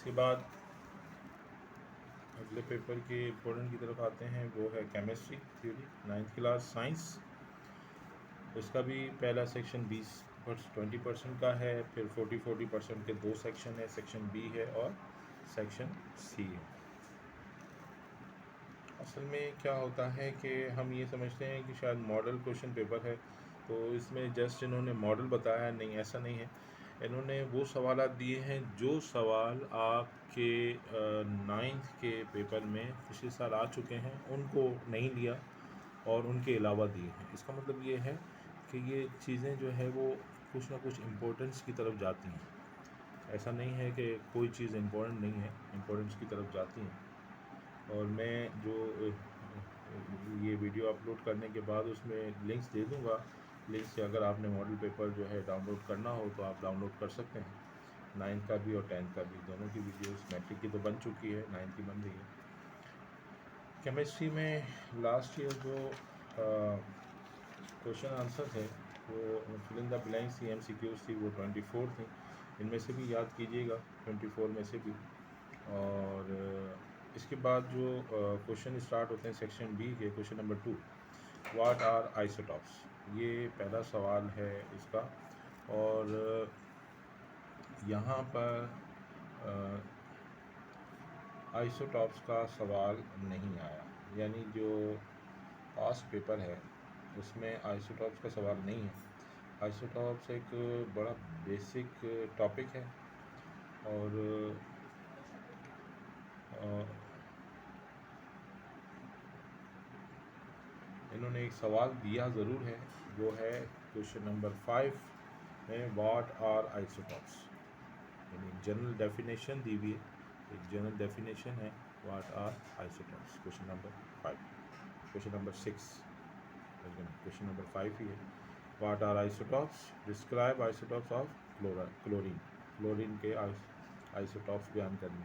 इसके बाद अगले पेपर के इम्पोर्टेंट की तरफ आते हैं, वो है chemistry theory 9th class science. इसका भी पहला सेक्शन 20% का है, फिर 40% के 2 सेक्शन है, सेक्शन बी है और सेक्शन सी है। असल में क्या होता है कि हम ये समझते हैं कि शायद मॉडल क्वेश्चन पेपर है, तो इसमें जस्ट इन्होंने मॉडल बताया, नहीं ऐसा नहीं है। इन्होंने वो सवाल दिए हैं जो सवाल आपके 9th के पेपर में पिछले साल आ चुके हैं, उनको नहीं लिया और उनके अलावा दिए हैं। इसका मतलब ये है कि ये चीज़ें जो है वो कुछ ना कुछ इम्पोर्टेंस की तरफ जाती हैं। ऐसा नहीं है कि कोई चीज़ इम्पोर्टेंट नहीं है, इम्पोर्टेंस की तरफ जाती हैं। और मैं जो ये वीडियो अपलोड करने के बाद उसमें लिंक्स दे दूँगा। लिंक से अगर आपने मॉडल पेपर जो है डाउनलोड करना हो तो आप डाउनलोड कर सकते हैं। 9th का भी और 10th का भी, दोनों की वीडियोस। मैट्रिक की तो बन चुकी है, 9th की बन रही है। केमिस्ट्री में लास्ट ईयर जो क्वेश्चन आंसर थे वो फिल इन द ब्लैंक्स थी, MCQs थी, वो 24 थी। इनमें से भी याद कीजिएगा, 24 में से भी। और इसके बाद जो क्वेश्चन स्टार्ट होते हैं सेक्शन बी के, question number 2, what are isotopes. ये पहला सवाल है इसका। और यहाँ पर आइसोटॉप्स का सवाल नहीं आया, यानी जो पास्ट पेपर है उसमें आइसोटॉप्स का सवाल नहीं है। आइसोटॉप्स एक बड़ा बेसिक टॉपिक है और इन्होंने एक सवाल दिया ज़रूर है, वो है क्वेश्चन नंबर 5 में, व्हाट आर आइसोटॉप्स। यानी जनरल डेफिनेशन दी हुई है, एक जनरल डेफिनेशन है, what are isotopes, question number 5। Question number 6, question number 5 ही है। What are isotopes, describe isotopes of chlorine. Chlorine के आइसोटॉप्स बयान करने।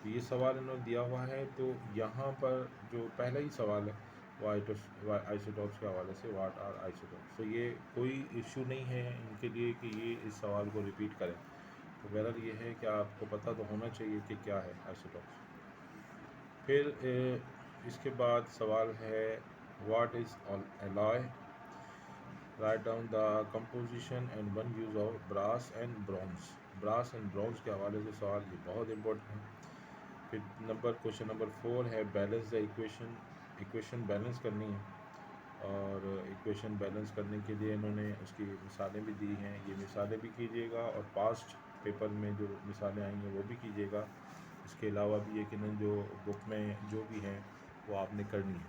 तो ये सवाल इन्होंने दिया हुआ है। तो यहाँ पर जो पहला ही सवाल है वो आइसोटॉप्स के हवाले से, व्हाट आर आइसोटॉप्स। तो ये कोई इशू नहीं है इनके लिए कि ये इस सवाल को रिपीट करें। तो बहरहाल ये है कि आपको पता तो होना चाहिए कि क्या है आइसोटॉप्स। फिर इसके बाद सवाल है, what is alloy. Write down the composition and one use of brass and bronze. Brass and bronze के हवाले से सवाल ये बहुत इंपॉर्टेंट है। फिर क्वेश्चन नंबर 4 है, बैलेंस द इक्वेशन बैलेंस करनी है। और इक्वेशन बैलेंस करने के लिए इन्होंने उसकी मिसालें भी दी हैं, ये मिसालें भी कीजिएगा और पास्ट पेपर में जो मिसालें आई हैं वो भी कीजिएगा। इसके अलावा भी यकीनन जो बुक में जो भी हैं वो आपने करनी है।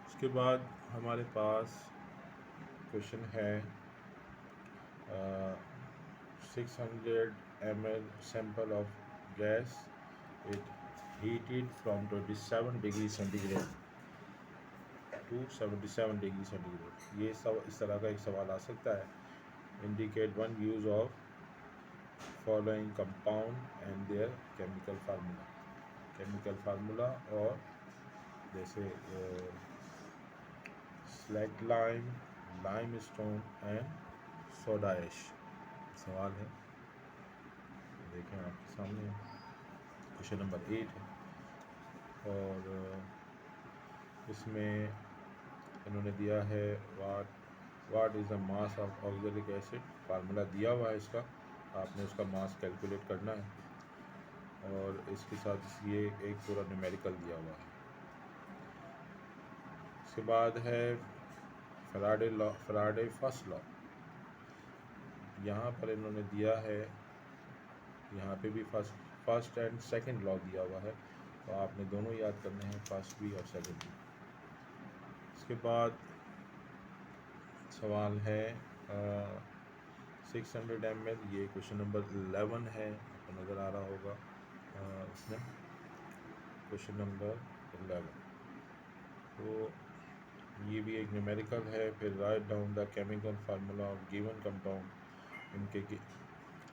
उसके बाद हमारे पास क्वेश्चन है 600 ml sample of gas, it heated from 27 degree centigrade to 77 degree centigrade. ये सब इस तरह का एक सवाल आ सकता है। Indicate one use of following compound and their chemical formula. Chemical formula और जैसे slag lime, limestone and soda ash सवाल है, देखें आपके सामने। क्वेश्चन नंबर 8 है और इसमें इन्होंने दिया है what is the mass of oxalic acid. Formula दिया हुआ है इसका, आपने उसका मास कैलकुलेट करना है और इसके साथ ये एक पूरा न्यूमेरिकल दिया हुआ है। इसके बाद है फैराडे फर्स्ट लॉ। यहाँ पर इन्होंने दिया है, यहाँ पे भी फर्स्ट एंड सेकंड लॉ दिया हुआ है, तो आपने दोनों याद करने हैं, फर्स्ट भी और सेकंड भी। इसके बाद सवाल है 600 ml, ये क्वेश्चन नंबर 11 है, आपको नज़र आ रहा होगा इसमें क्वेश्चन नंबर 11। तो ये भी एक न्यूमेरिकल है। फिर right down the chemical formula of given compound. इनके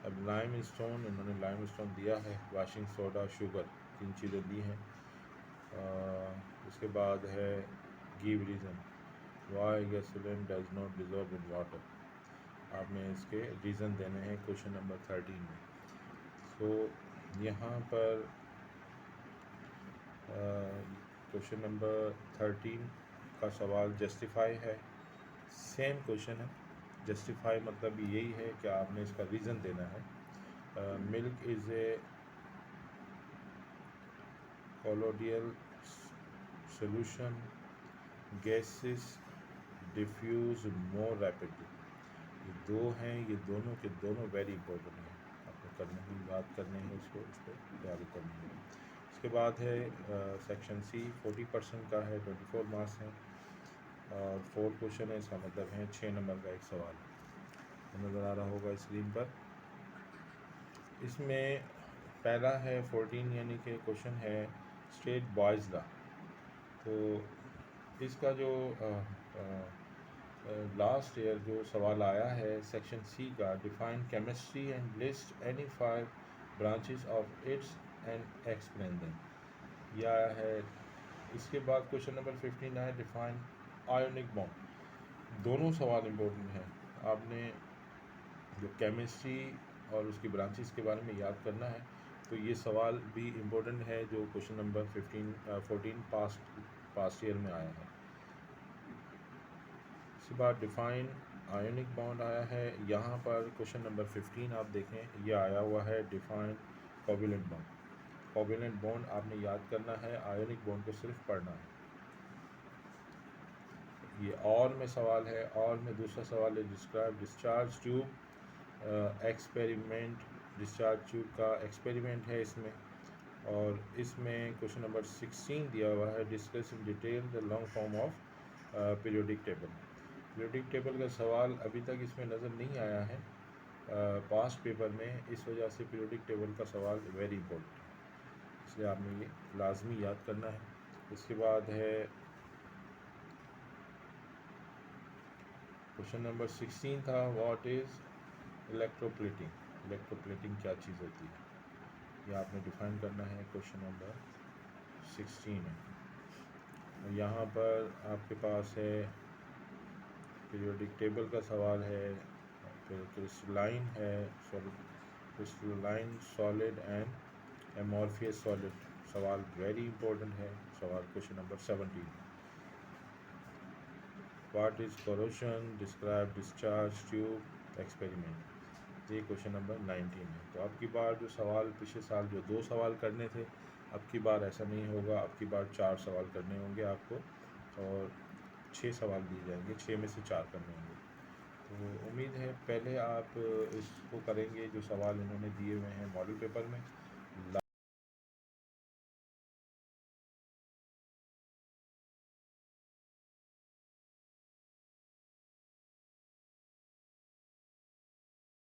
अब लाइम स्टोन, इन्होंने लाइम स्टोन दिया है, वाशिंग सोडा, शुगर, 3 चीज़ें दी हैं। उसके बाद है give reason. Why gasoline does not dissolve in water. आपने इसके रीज़न देने हैं क्वेश्चन नंबर 13 में। सो यहाँ पर क्वेश्चन नंबर 13 का सवाल जस्टिफाई है, सेम क्वेश्चन है। जस्टिफाई मतलब यही है कि आपने इसका रीज़न देना है। Milk is a colloidal solution, gases diffuse more rapidly. ये दो हैं, ये दोनों के दोनों वेरी इंपॉर्टेंट हैं, आपको करने की बात करनी है, इसको इस पर तैयारी करनी है। इसके बाद है सेक्शन सी, 40% का है, 24 मार्क्स हैं और 4 क्वेश्चन है। इसका मतलब है 6 नंबर का एक सवाल नज़र आ रहा होगा स्क्रीन पर। इसमें पहला है 14 यानी कि क्वेश्चन है स्टेट बॉयज़ लॉ। तो इसका जो लास्ट ईयर जो सवाल आया है सेक्शन सी का, define chemistry and list any 5 branches of its and explain them, यह है। इसके बाद क्वेश्चन नंबर 15 है डिफाइन आयोनिक बॉन्ड। दोनों सवाल इम्पोर्टेंट हैं, आपने जो केमिस्ट्री और उसकी ब्रांचेस के बारे में याद करना है, तो ये सवाल भी इम्पोर्टेंट है जो क्वेश्चन नंबर 14 पास्ट ईयर में आया है। इसके बाद डिफाइन आयोनिक बॉन्ड आया है। यहाँ पर क्वेश्चन नंबर 15 आप देखें, ये आया हुआ है define covalent bond. Covalent bond आपने याद करना है, आयोनिक बॉन्ड को सिर्फ पढ़ना है। ये और में सवाल है, और में दूसरा सवाल है describe discharge tube experiment. Discharge tube का एक्सपेरिमेंट है इसमें, और इसमें क्वेश्चन नंबर 16 दिया हुआ है discuss in detail the long form of periodic table. Periodic table का सवाल अभी तक इसमें नज़र नहीं आया है पास्ट पेपर में, इस वजह से पीरियोडिक टेबल का सवाल वेरी इंपॉर्टेंट है, इसलिए आपने ये लाजमी याद करना है। इसके बाद है क्वेश्चन नंबर 16 था व्हाट इज़ इलेक्ट्रोप्लेटिंग। इलेक्ट्रोप्लेटिंग क्या चीज़ होती है, ये आपने डिफाइन करना है, क्वेश्चन नंबर 16 है। यहाँ पर आपके पास है पीरियोडिक टेबल का सवाल है, फिर क्रिस्टलाइन है, क्रिस्टलाइन सॉलिड एंड एमॉर्फियस सॉलिड सवाल वेरी इंपॉर्टेंट है। सवाल question number 17, what is corrosion, describe discharge tube experiment, ये क्वेश्चन नंबर 19 है। तो अब की बार जो सवाल पिछले साल जो 2 सवाल करने थे, अब की बार ऐसा नहीं होगा, अब की बार 4 सवाल करने होंगे आपको, और 6 सवाल दिए जाएंगे, 6 में से 4 करने होंगे। तो उम्मीद है पहले आप इसको करेंगे जो सवाल इन्होंने दिए हुए हैं मॉडल पेपर में।